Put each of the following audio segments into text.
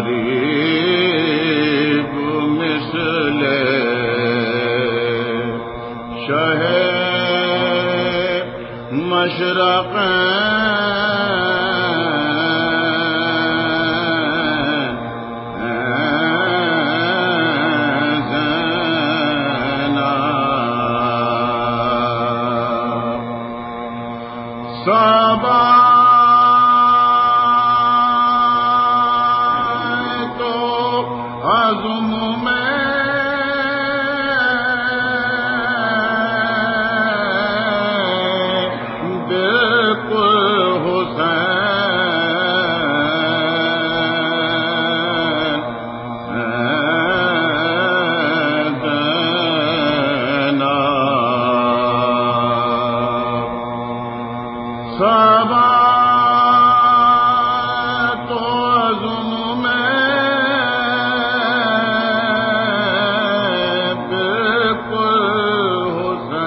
غریب مثل شہ مشرق صبا تو عزم میں بالکل حسین دینا صبا تو عزم میں بالکل حسین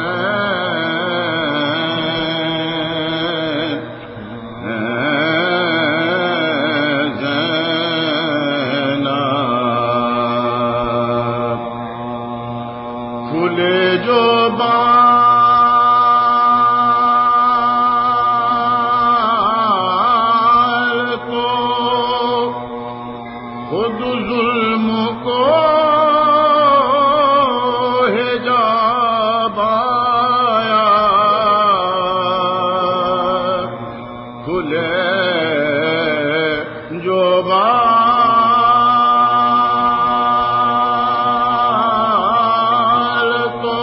زینب پھولے جو خود ظلم کو حجاب آیا کھلے جو بال تو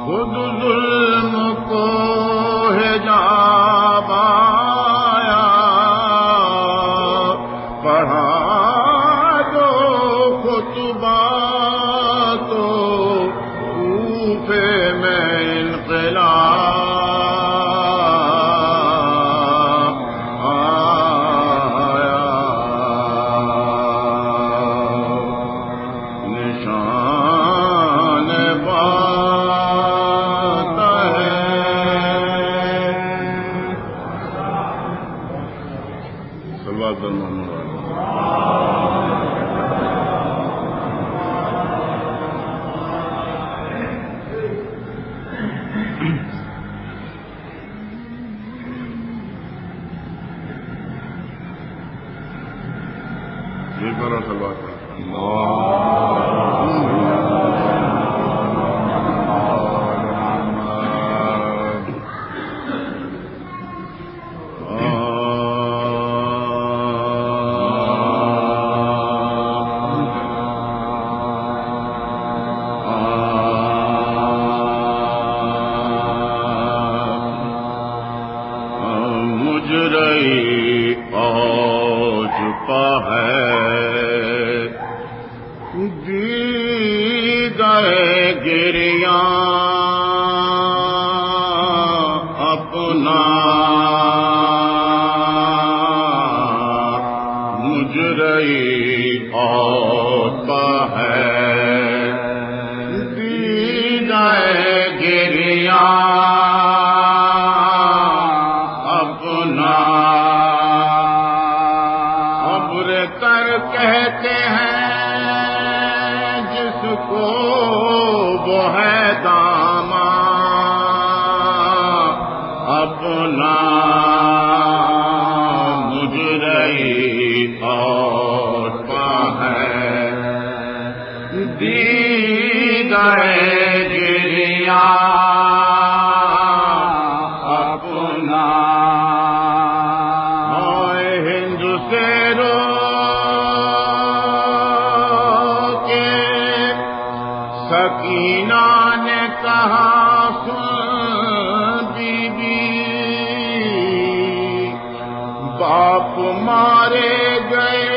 خود ظلم کو حجاب آیا پڑھا جو خطبہ تو کوفے میں انقلاب آیا نشان بات ہے صلوات محمد یہ کرو صلوات مجرئی اوج پا ہے دیدے گریاں اپنا مجرئی اوج پا ہے دیدے گریاں کہتے ہیں جس کو وہ ہے داماں اپنا مجرئی اور پا ہے دیدہ گریاں اپنا ہند سے رو سکینہ نے کہا سن بی بی باپ مارے گئے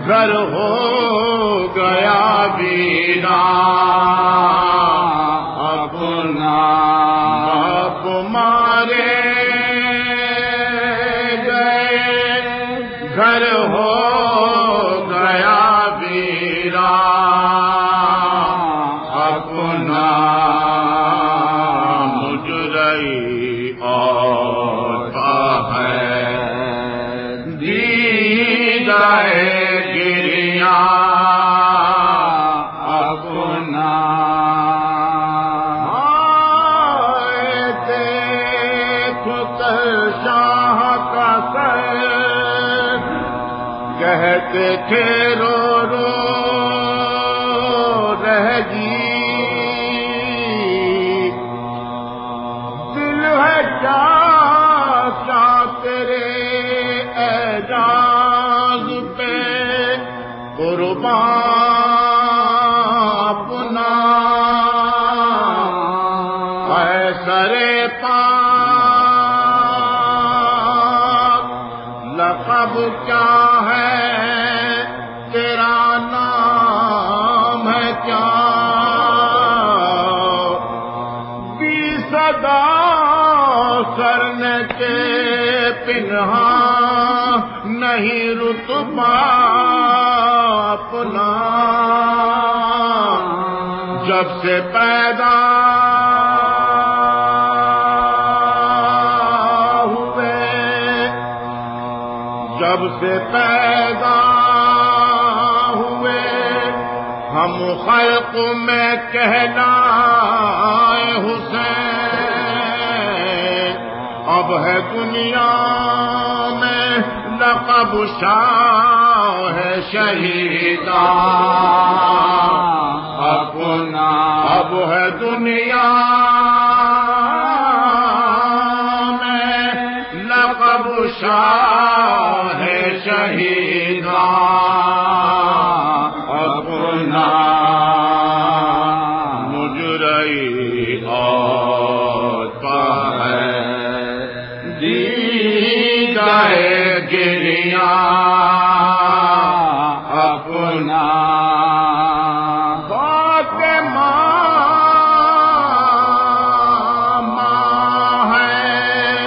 گھر ہو گیا ویران اپنا باپ مارے گئے گھر ہو گیا ویران اپنا مجرئی اور ہے دی گئے گریاں اپنا دیکھ کر شاہ کا سر کہتے تھے رو رو رہ گی دل ہے کیا تیرے اعجاز پہ قربان اپنا اے سرے پاک لقب کیا ہے تیرا نام ہے کیا بی صدا کرنے کے پنہاں نہیں رتبہ اپنا جب سے پیدا ہوئے جب سے پیدا ہوئے ہم خلق میں کہلائے حسین اب ہے دنیا میں لقب شاہ شہیداں اپنا اب ہے دنیا میں لقب شاہ شہیداں اپنا مجرئی اور گریاں اپنا فاطمہ ماں ہے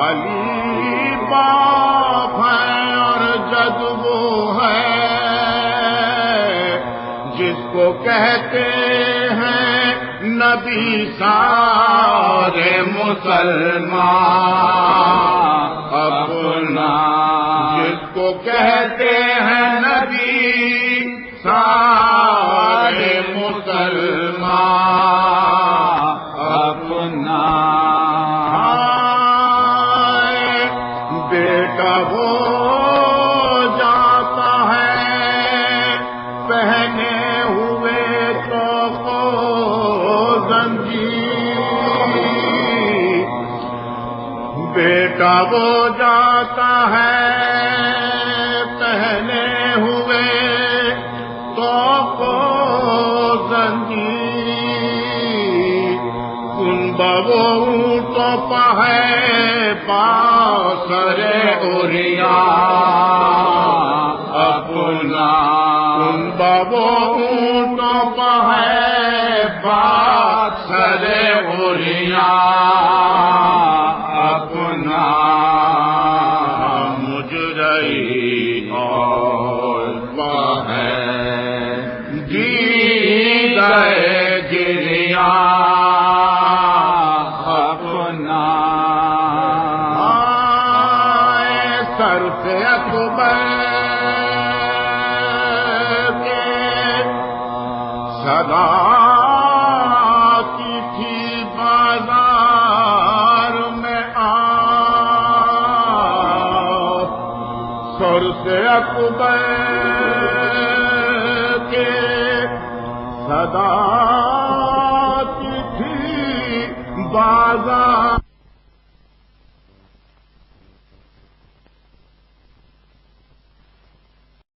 علی باپ ہے اور جد وہ ہے جس کو کہتے ہیں نبی سارے مسلمان اپنا جس کو کہتے ہیں نبی سارے مسلمان اپنا بیٹا وہ جاتا ہے پہنے ہوئے تو زنجیر بیٹا وہ جاتا ہے پہنے ہوئے تو زنجیر کنبہ وہ اونٹوں پہ ہے پاسر اوریاں اپنا کنبہ وہ اونٹوں پہ ہے پاسر اوریاں اپنا مجرئی اور ہے جی گئے گریاں اپنا سر سے اکبر کے صدا سر سے اکبر کے صدا کی تھی بازار